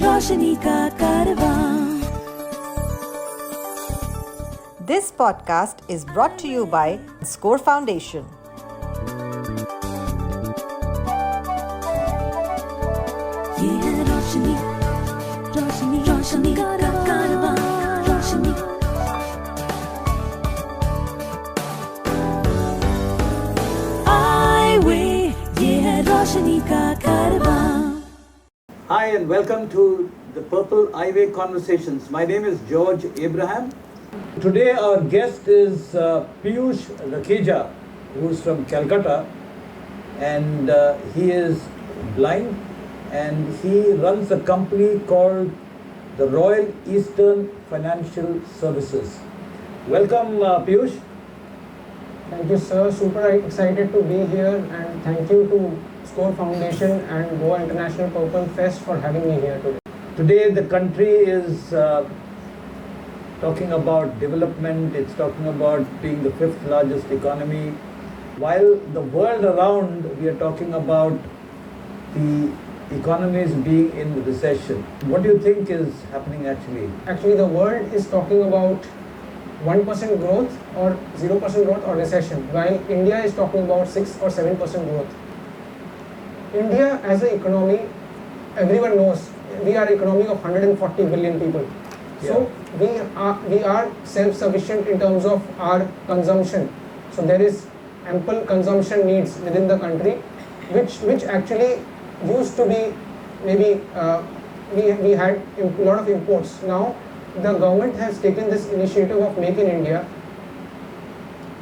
रोशनी का कारवां. This podcast is brought to you by Score Foundation. ये है रोशनी, रोशनी, रोशनी का कारवां. रोशनी. Highway, ये है रोशनी का कारवां. Hi and welcome to the Purple Eyeway Conversations. My name is George Abraham. Today our guest is Piyush Rakhecha, who is from Kolkata, and he is blind and he runs a company called the Royal Eastern Financial Services. Welcome Piyush. Thank you, sir. Super excited to be here, and thank you to Score Foundation and Goa International Purple Fest for having me here today. Today the country is talking about development, it's talking about being the fifth largest economy, while the world around we are talking about the economies being in recession. What do you think is happening actually? Actually, the world is talking about 1% growth or 0% growth or recession, while India is talking about 6 or 7% growth. India as an economy, everyone knows we are an economy of 140 billion people. So we are self-sufficient in terms of our consumption. So there is ample consumption needs within the country, which actually used to be maybe we had a lot of imports. Now the government has taken this initiative of Make in India.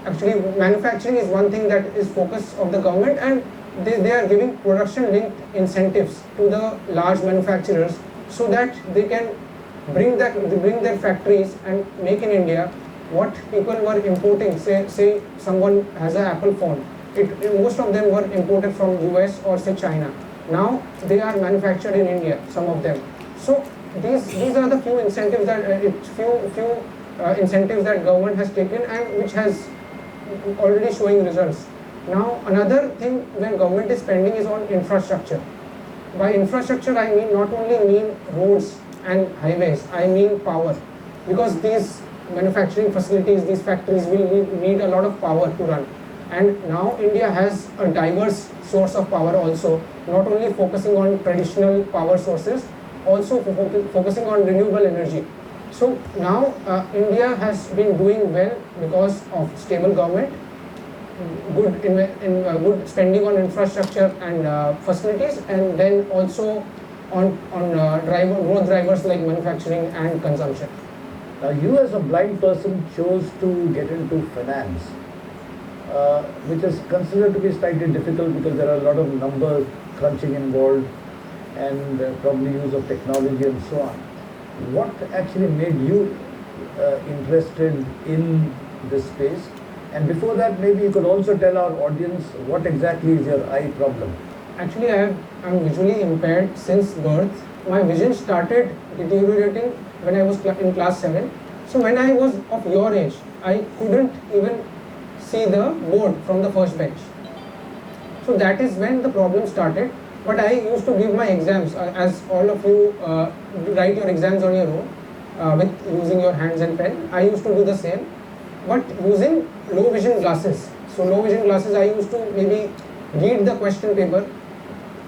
Actually, manufacturing is one thing that is focus of the government, and they are giving production linked incentives to the large manufacturers so that they can bring their factories and make in India what people were importing. Say someone has an Apple phone. Most of them were imported from US or say China. Now they are manufactured in India, some of them. So these are the few incentives that incentives that government has taken and which has already showing results. Now another thing when government is spending is on infrastructure. By infrastructure I mean not only mean roads and highways, I mean power, because these manufacturing facilities, these factories will need a lot of power to run. And now India has a diverse source of power also, not only focusing on traditional power sources, also focusing on renewable energy. So now India has been doing well because of stable government, good spending on infrastructure and facilities, and then also on growth drivers like manufacturing and consumption. You as a blind person chose to get into finance, which is considered to be slightly difficult because there are a lot of number crunching involved and probably use of technology and so on. What actually made you interested in this space? And before that, maybe you could also tell our audience what exactly is your eye problem. Actually, I'm visually impaired since birth. My vision started deteriorating when I was in class 7. So when I was of your age, I couldn't even see the board from the first bench. So that is when the problem started. But I used to give my exams, as all of you write your exams on your own with using your hands and pen. I used to do the same, but using low vision glasses. So low vision glasses, I used to maybe read the question paper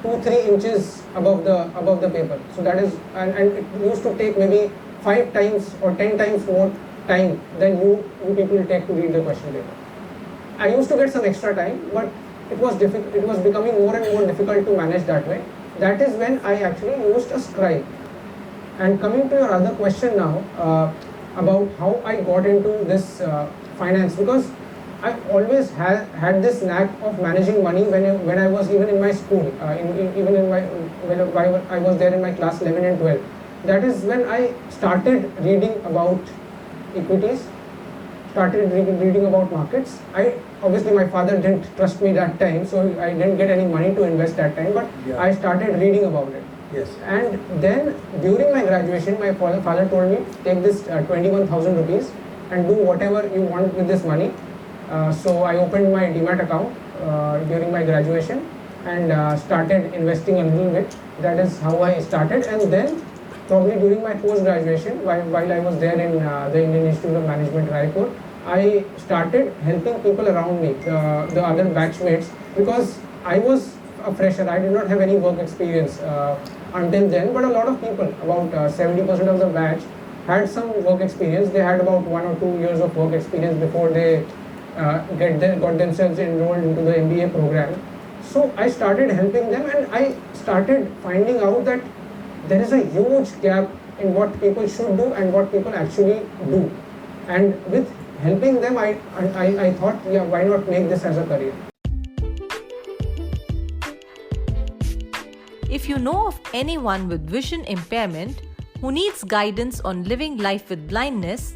2-3 inches above the paper. So that is, and it used to take maybe 5 times or 10 times more time than you people take to read the question paper. I used to get some extra time, but it was difficult. It was becoming more and more difficult to manage that way. That is when I actually used a scribe. And coming to your other question now about how I got into this finance, because I always had this knack of managing money when I was even in my school, when I was there in my class 11 and 12. That is when I started reading about equities, started reading about markets. Obviously my father didn't trust me that time, so I didn't get any money to invest that time, but I started reading about it. Yes. And then during my graduation, my father told me, take this 21,000 rupees and do whatever you want with this money. So I opened my Demat account during my graduation and started investing a little bit. That is how I started. And then probably during my post-graduation, while I was there in the Indian Institute of Management, Raipur, I started helping people around me, the other batchmates, because I was a fresher. I did not have any work experience until then, but a lot of people, about 70% of the batch, had some work experience. They had about 1 or 2 years of work experience before they got themselves enrolled into the MBA program. So I started helping them, and I started finding out that there is a huge gap in what people should do and what people actually do. And with helping them, I thought, yeah, why not make this as a career? If you know of anyone with vision impairment who needs guidance on living life with blindness,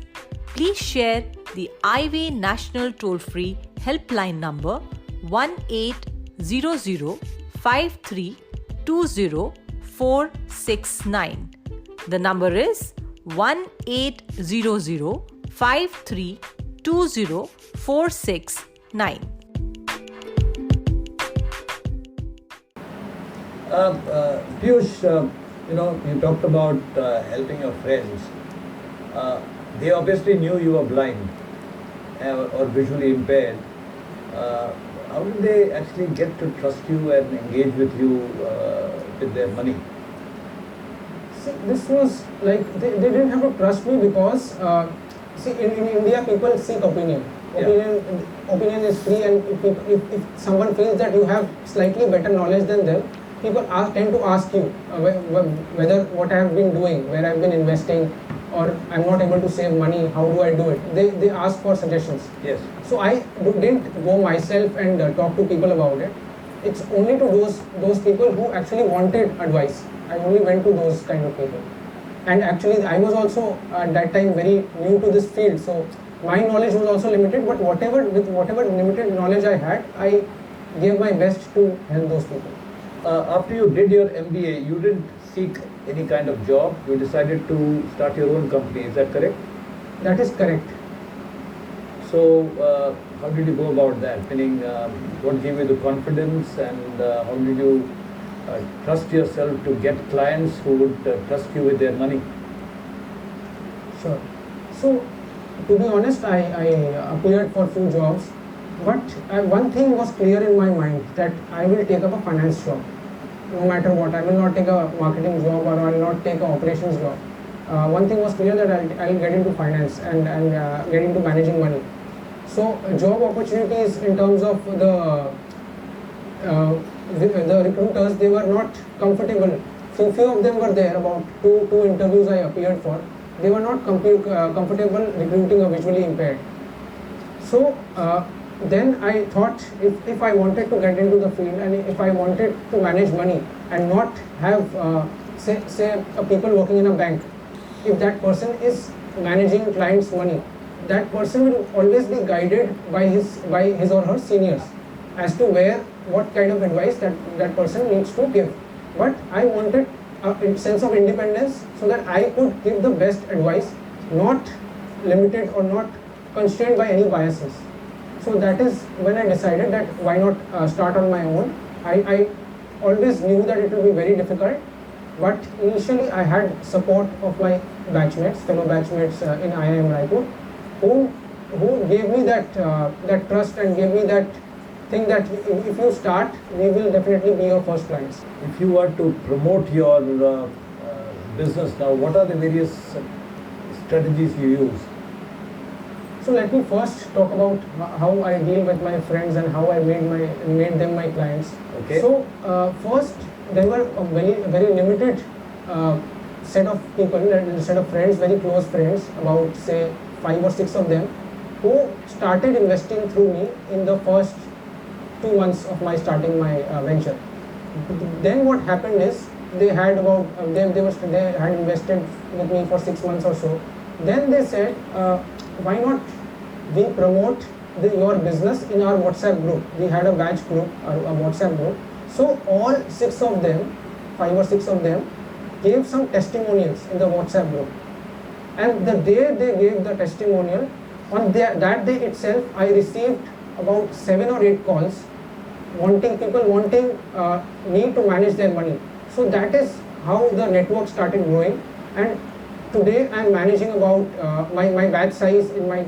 please share the Eyeway National Toll-Free Helpline number 1800-5320-469. The number is 1800-5320-469. Piyush, you talked about helping your friends. They obviously knew you were blind or visually impaired. How did they actually get to trust you and engage with you with their money? See, this was like, they didn't have to trust me because, in India people seek opinion. Opinion is free, and if someone feels that you have slightly better knowledge than them, people tend to ask you whether what I have been doing, where I have been investing, or I'm not able to save money, how do I do it? They ask for suggestions. Yes. So I didn't go myself and talk to people about it. It's only to those people who actually wanted advice. I only went to those kind of people. And actually I was also at that time very new to this field, so my knowledge was also limited, but whatever limited knowledge I had, I gave my best to help those people. After you did your MBA, you didn't seek any kind of job. You decided to start your own company. Is that correct? That is correct. So, how did you go about that? Meaning, what gave you the confidence, and how did you trust yourself to get clients who would trust you with their money? Sure. So, to be honest, I applied for few jobs, but one thing was clear in my mind, that I will take up a finance job. No matter what, I will not take a marketing job, or I will not take an operations job. One thing was clear, that I'll get into finance and get into managing money. So job opportunities in terms of the recruiters, they were not comfortable. Few of them were there, about two interviews I appeared for. They were not comfortable recruiting a visually impaired. So then I thought, if I wanted to get into the field, and if I wanted to manage money and not have say people working in a bank, if that person is managing clients' money, that person will always be guided by his or her seniors as to what kind of advice that person needs to give. But I wanted a sense of independence, so that I could give the best advice, not limited or not constrained by any biases. So that is when I decided that why not start on my own. I always knew that it would be very difficult, but initially I had support of my fellow batchmates in IIM Raipur, who gave me that trust, and gave me that thing that if you start, we will definitely be your first clients. If you were to promote your business now, what are the various strategies you use? So let me first talk about how I deal with my friends and how I made them my clients. Okay. So first, there were a very limited set of people, set of friends, very close friends, about say 5 or 6 of them, who started investing through me in the first 2 months of my starting my venture. Then what happened is, they had invested with me for 6 months or so. Then they said, why not we promote your business in our WhatsApp group. We had a batch group, a WhatsApp group. So all 6 of them, 5 or 6 of them, gave some testimonials in the WhatsApp group. And the day they gave the testimonial, on that day itself, I received about 7 or 8 calls, people wanting me to manage their money. So that is how the network started growing. And today I'm managing about my batch size in my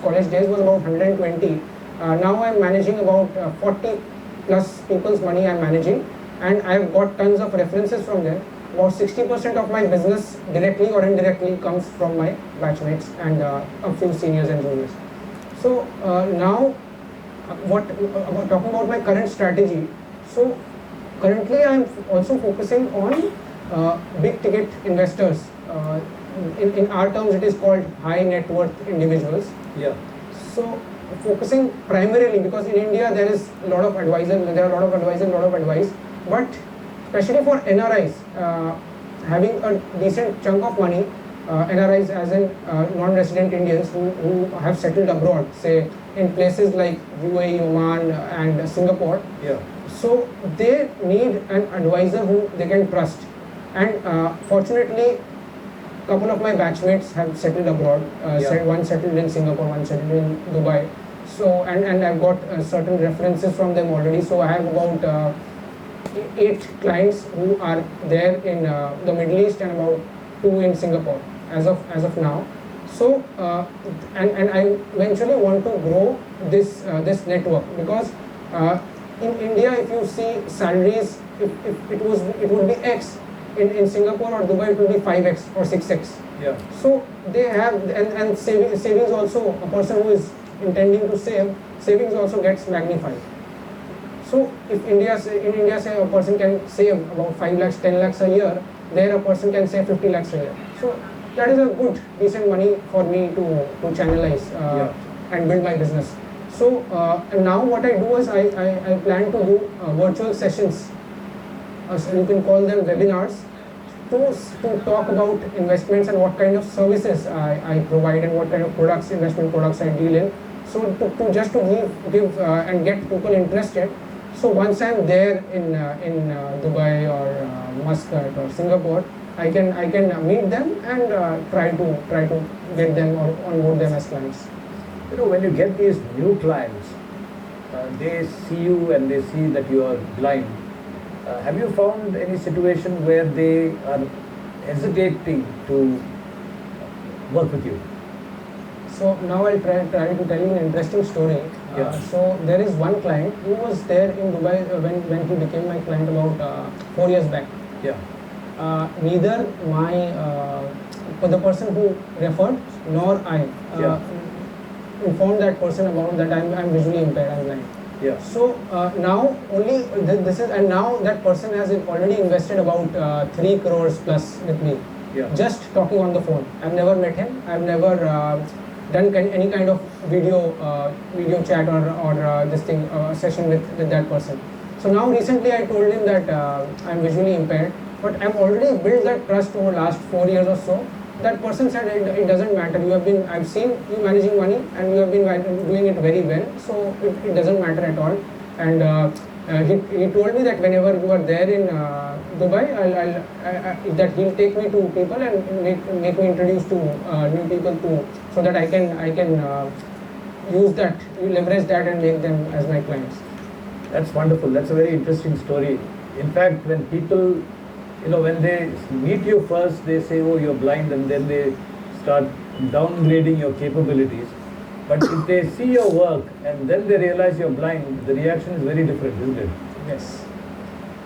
college days was about 120. Now I'm managing about 40 plus people's money I'm managing, and I've got tons of references from them. About 60% of my business directly or indirectly comes from my batchmates and a few seniors and juniors. So now talking about my current strategy. So currently I'm also focusing on big ticket investors. In our terms it is called high net worth individuals. Yeah. So focusing primarily, because in India there is a lot of advisors, but especially for NRIs, having a decent chunk of money, NRIs as in non-resident Indians who have settled abroad, say in places like UAE, Oman and Singapore. Yeah. So they need an advisor who they can trust, and fortunately couple of my batchmates have settled abroad. One settled in Singapore, one settled in Dubai. So and I've got certain references from them already. So I have about 8 clients who are there in the Middle East and about 2 in Singapore as of now. So and I eventually want to grow this network, because in India, if you see salaries, if it would be X. In Singapore or Dubai, it will be 5x or 6x. Yeah. So they have, and savings also, a person who is intending to save, savings also gets magnified. So if in India say a person can save about 5 lakhs, 10 lakhs a year, there a person can save 50 lakhs a year. So that is a good, decent money for me to channelize and build my business. So and now what I do is I plan to do virtual sessions. You can call them webinars, to talk about investments and what kind of services I provide and what kind of investment products I deal in. So to give and get people interested. So once I'm there in Dubai or Muscat or Singapore, I can meet them and try to get them or onboard them as clients. You know, when you get these new clients, they see you and they see that you are blind. Have you found any situation where they are hesitating to work with you? So now I'll try to tell you an interesting story. So there is one client who was there in Dubai when he became my client about 4 years back. Yeah. Neither the person who referred nor I informed that person about that I'm visually impaired, I'm blind. Yeah. So now only this is, and now that person has already invested about 3 crores plus with me. Yeah. Just talking on the phone. I've never met him. I've never done any kind of video chat or this thing session with that person. So now recently I told him that I'm visually impaired, but I've already built that trust over last 4 years or so. That person said it doesn't matter. I've seen you managing money and you have been doing it very well. So it doesn't matter at all. And he told me that whenever you are there in Dubai, that he'll take me to people and make me introduce to new people so that I can use that, leverage that and make them as my clients. That's wonderful. That's a very interesting story. In fact, when people, when they meet you first, they say, oh, you're blind, and then they start downgrading your capabilities. But if they see your work and then they realize you're blind, the reaction is very different, isn't it? Yes.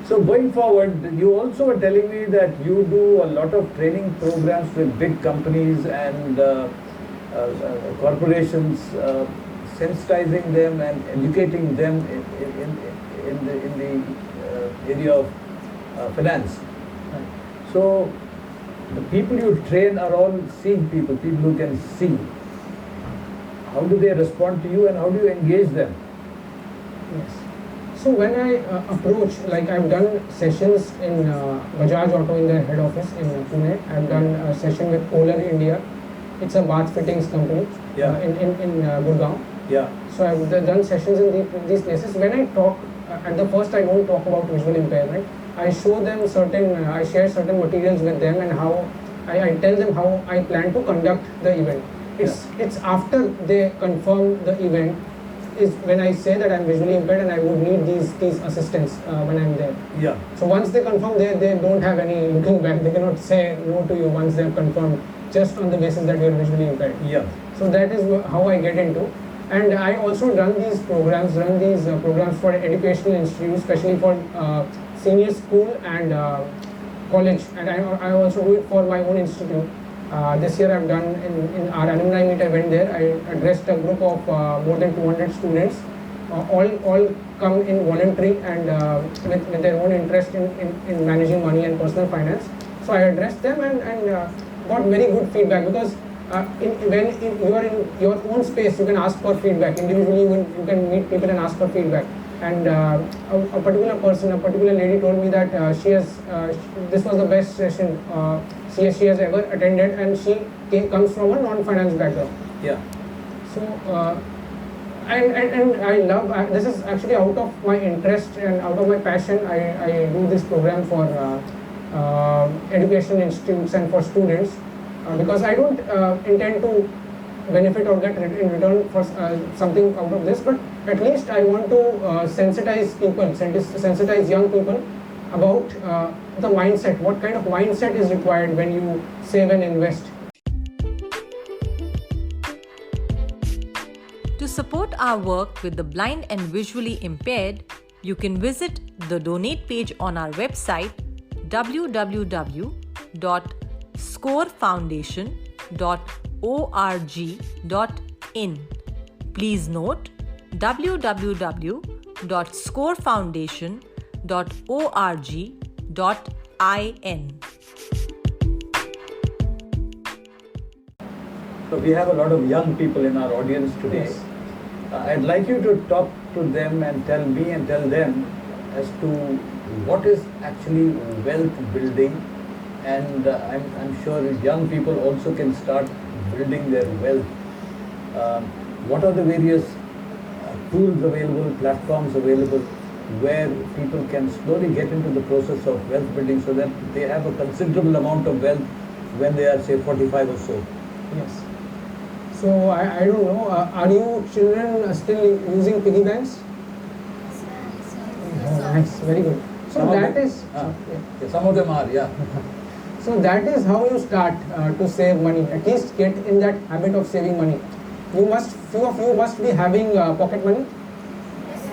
So going forward, you also were telling me that you do a lot of training programs with big companies and corporations, sensitizing them and educating them in the area of finance. Right. So the people you train are all seeing people who can see. How do they respond to you and how do you engage them? Yes. So when I approach, like I've done sessions in Bajaj Auto in their head office in Pune. I've done a session with Polar India. It's a bath fittings company in Gurgaon. Yeah. So I've done sessions in these places. When I talk, at the first I don't talk about visual impairment. I show them I share certain materials with them and how I tell them how I plan to conduct the event. It's after they confirm the event is when I say that I'm visually impaired and I would need these assistants when I'm there. Yeah. So once they confirm, they don't have any looking back. They cannot say no to you once they've confirmed just on the basis that you're visually impaired. Yeah. So that is how I get into. And I also run these programs for educational institutes, especially for senior school and college. And I also do it for my own institute. This year I've done in our alumni meet. I went there. I addressed a group of more than 200 students. All come in voluntary and with their own interest in managing money and personal finance. So I addressed them and got very good feedback, because when you are in your own space, you can ask for feedback. Individually, you can meet people and ask for feedback. And a particular person, a particular lady told me that this was the best session she has ever attended, and she comes from a non-finance background. Yeah. So, and I love, this is actually out of my interest and out of my passion. I do this program for educational institutes and for students, because I don't intend to benefit or get in return for something out of this, but at least I want to sensitize people, sensitize young people about the mindset, what kind of mindset is required when you save and invest. To support our work with the blind and visually impaired, you can visit the donate page on our website www.scorefoundation.org.in. Please note www.scorefoundation.org.in. So we have a lot of young people in our audience today. Yes. I'd like you to talk to them and tell me and tell them as to what is actually wealth building, and I'm sure young people also can start building their wealth. What are the various tools available, platforms available, where people can slowly get into the process of wealth building so that they have a considerable amount of wealth when they are, say, 45 or so? Yes. So I don't know, are you children still using piggy banks? Oh, nice, very good. So Some of them are, yeah. So that is how you start to save money. At least get in that habit of saving money. Few of you must be having pocket money.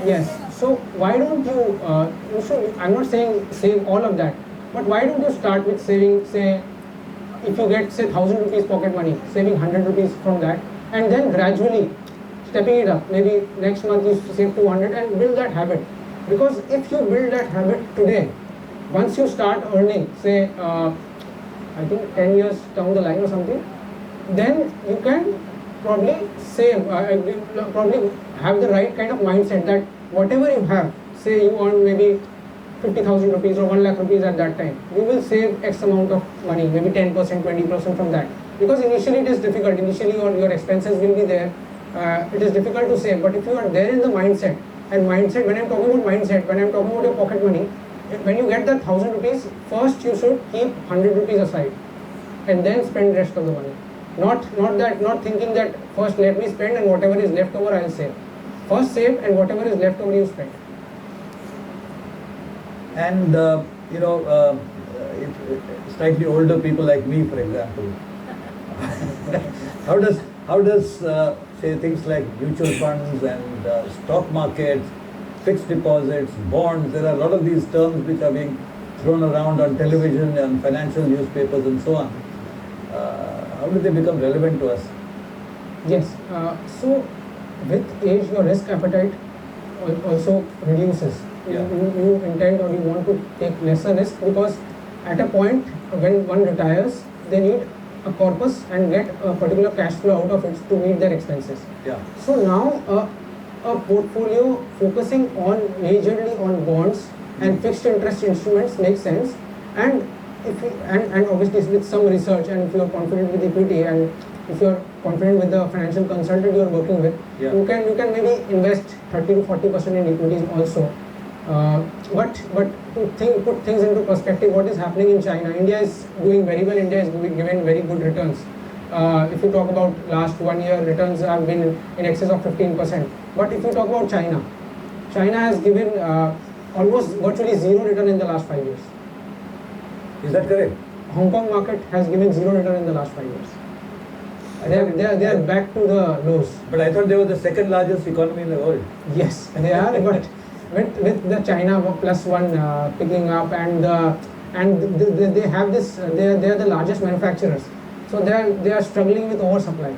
Yes. So why don't you? I'm not saying save all of that, but why don't you start with saving? Say, if you get say 1,000 rupees pocket money, saving 100 rupees from that, and then gradually stepping it up. Maybe next month you save 200 and build that habit. Because if you build that habit today, once you start earning, say, I think 10 years down the line or something, then you can probably save, probably have the right kind of mindset that whatever you have, say you earn maybe 50,000 rupees or 1 lakh rupees at that time, you will save X amount of money, maybe 10%, 20% from that. Because initially it is difficult, initially your expenses will be there, it is difficult to save, but if you are there in the mindset, and mindset, when I am talking about mindset, when I am talking about your pocket money, when you get that 1,000 rupees, first you should keep 100 rupees aside and then spend rest of the money. Not thinking that first let me spend and whatever is left over I will save. First save and whatever is left over you spend. And slightly older people like me, for example, how does say things like mutual funds and stock markets, fixed deposits, bonds, there are a lot of these terms which are being thrown around on television and financial newspapers and so on. How do they become relevant to us? Yes, so with age your risk appetite also reduces. Yeah. You intend or you want to take lesser risk, because at a point when one retires, they need a corpus and get a particular cash flow out of it to meet their expenses. Yeah. So now a portfolio focusing on majorly on bonds and fixed interest instruments makes sense, and and obviously with some research, and if you are confident with equity and if you are confident with the financial consultant you are working with, yeah, you can maybe invest 30 to 40% in equities also. But to put things into perspective, what is happening in China? India is doing very well. India is giving very good returns. If you talk about last 1 year, returns have been in excess of 15%. But if you talk about China, China has given almost virtually zero return in the last 5 years. Is that correct? Hong Kong market has given zero return in the last 5 years. They are back to the lows. But I thought they were the second largest economy in the world. Yes, they are. But with the China +1 picking up and they have this, they are the largest manufacturers. So they are struggling with oversupply.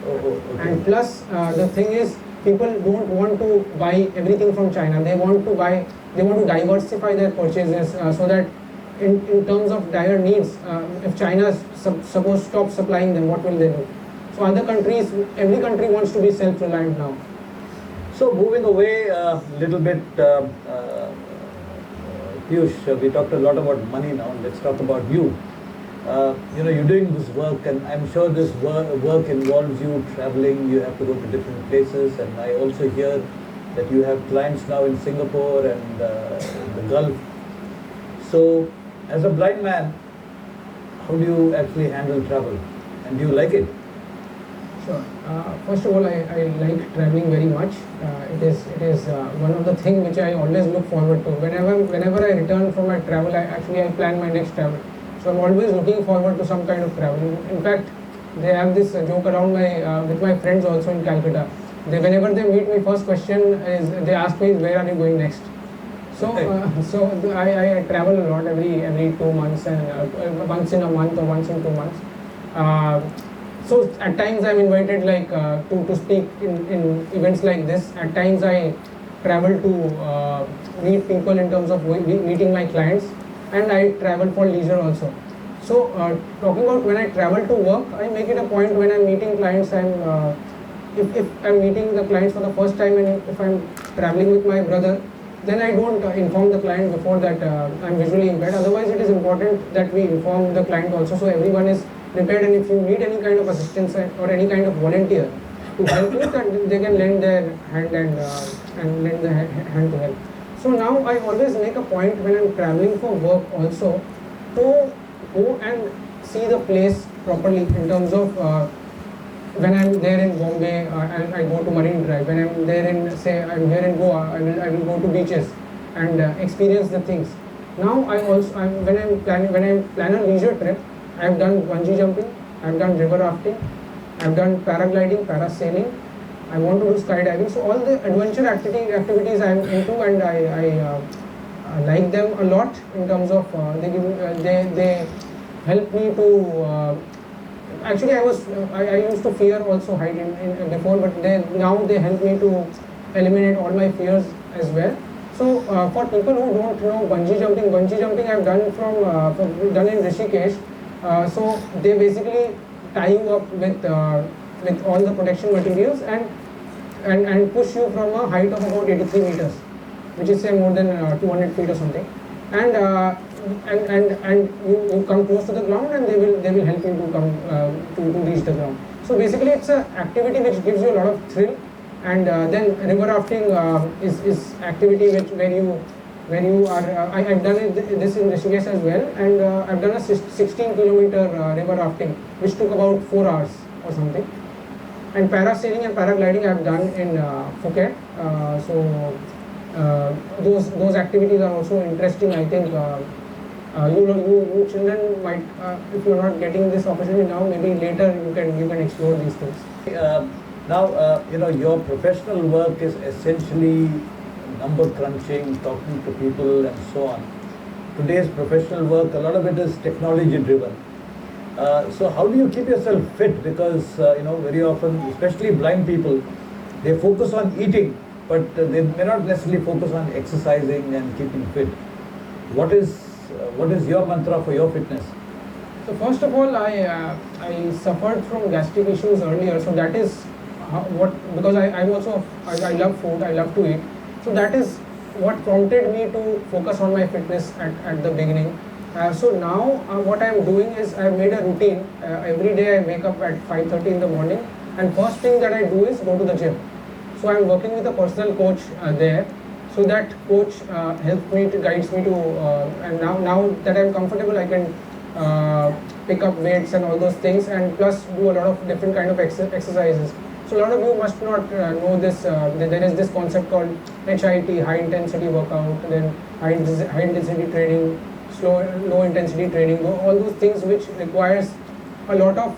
Okay. And plus the thing is, people don't want to buy everything from China. They want to diversify their purchases so that in terms of dire needs, if China suppose stops supplying them, what will they do? So other countries, every country wants to be self-reliant now. So moving away a little bit, Piyush, we talked a lot about money now. Let's talk about you. You're doing this work, and I'm sure this work involves you traveling. You have to go to different places, and I also hear that you have clients now in Singapore and the Gulf. So, as a blind man, how do you actually handle travel, and do you like it? Sure. First of all, I like traveling very much. It is one of the things which I always look forward to. Whenever I return from my travel, I plan my next travel. So I'm always looking forward to some kind of travel. In fact, they have this joke around with my friends also in Calcutta. Whenever they meet me, first question is they ask me, where are you going next? So I travel a lot every 2 months and once in a month or once in 2 months. So at times I'm invited to speak in events like this. At times I travel to meet people in terms of meeting my clients, and I travel for leisure also. So talking about when I travel to work, I make it a point when I'm meeting clients. If I'm meeting the clients for the first time and if I'm traveling with my brother, then I don't inform the client before that I'm visually impaired. Otherwise, it is important that we inform the client also, so everyone is prepared, and if you need any kind of assistance or any kind of volunteer to help you, that they can lend their hand and lend the hand to help. So now I always make a point when I'm traveling for work also to go and see the place properly in terms of when I'm there in Bombay, I go to Marine Drive. When I'm there I'm here in Goa, I will go to beaches and experience the things. Now when I plan a leisure trip, I've done bungee jumping, I've done river rafting, I've done paragliding, parasailing, I want to do skydiving. So all the adventure activities I'm into, and I like them a lot in terms of they help me to. Actually, I used to fear also height before, but now they help me to eliminate all my fears as well. So for people who don't know bungee jumping I've done in Rishikesh. So they basically tie you up with all the protection materials and push you from a height of about 83 meters, which is say more than 200 feet or something, and you come close to the ground, and they will help you to come to reach the ground. So basically, it's an activity which gives you a lot of thrill, and then river rafting is activity where you are. I've done this in Rishikesh as well, and I've done a 16-kilometer river rafting, which took about 4 hours or something. And parasailing and paragliding I've done in Phuket. Those activities are also interesting. I think you children might, if you're not getting this opportunity now, maybe later you can explore these things. Now your professional work is essentially number crunching, talking to people, and so on. Today's professional work, a lot of it is technology driven. So how do you keep yourself fit? Because very often, especially blind people, they focus on eating, but they may not necessarily focus on exercising and keeping fit. What is your mantra for your fitness? So first of all, I suffered from gastric issues earlier. So that is because I love food, I love to eat. So that is what prompted me to focus on my fitness at the beginning. So now what I am doing is I have made a routine. Every day I wake up at 5:30 in the morning, and first thing that I do is go to the gym. So I am working with a personal coach there. So that coach helps me, guides me to, and now that I am comfortable, I can pick up weights and all those things, and plus do a lot of different kind of exercises. So a lot of you must not know this. There is this concept called HIT, high intensity workout, then high intensity training, low intensity training. All those things which requires a lot of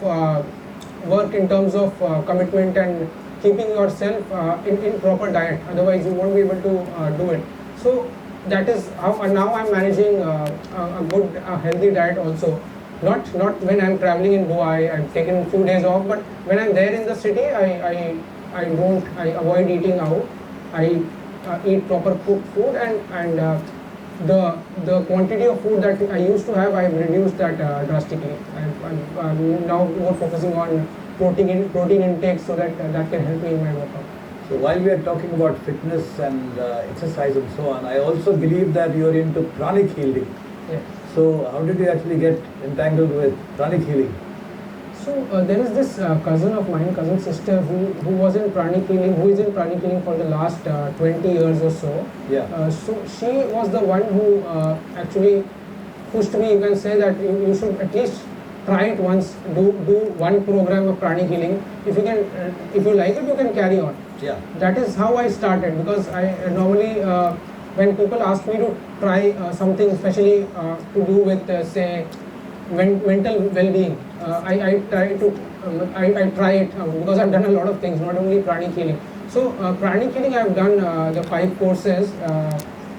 work in terms of commitment and keeping yourself in proper diet. Otherwise, you won't be able to do it. So that is how now I'm managing a good healthy diet also. Not when I'm traveling in Dubai, I've taken a few days off, but when I'm there in the city, I avoid eating out. I eat proper cooked food, and the quantity of food that I used to have, I've reduced that drastically. I'm now more focusing on protein intake, so that can help me in my workout. So while we are talking about fitness and exercise and so on, I also believe that you're into pranic healing. Yeah. So how did you actually get entangled with pranic healing? So there is this cousin sister who was in pranic healing, who is in pranic healing for the last 20 years or so. Yeah. So she was the one who actually pushed me. You can say that you should at least try it once. Do one program of pranic healing. If you can, if you like it, you can carry on. Yeah. That is how I started, because I normally when people ask me to try something, especially to do with say mental well-being, I try it because I've done a lot of things, not only pranic healing. So pranic healing, I've done the 5 courses.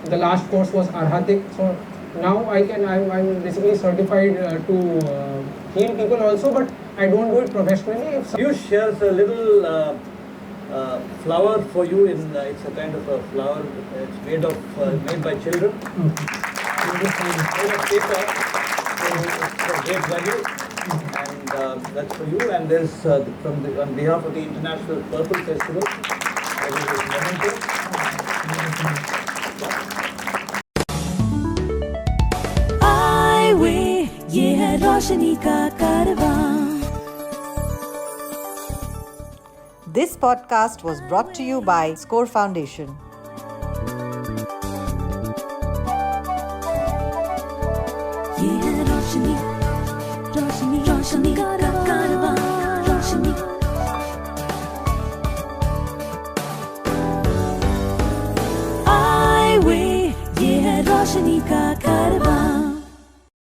The last course was Arhatik. So now I'm basically certified to heal people also, but I don't do it professionally. Piyush shares a little flower for you. It's a kind of a flower. It's made by children. It's made of paper. It's of great value, and that's for you. And there's on behalf of the International Purple Festival, there is this memento. Highway, ये है रोशनी का कारवां. This podcast was brought to you by Score Foundation. ये है रोशनी, रोशनी, रोशनी का कारवां, रोशनी. Highway, ये है रोशनी का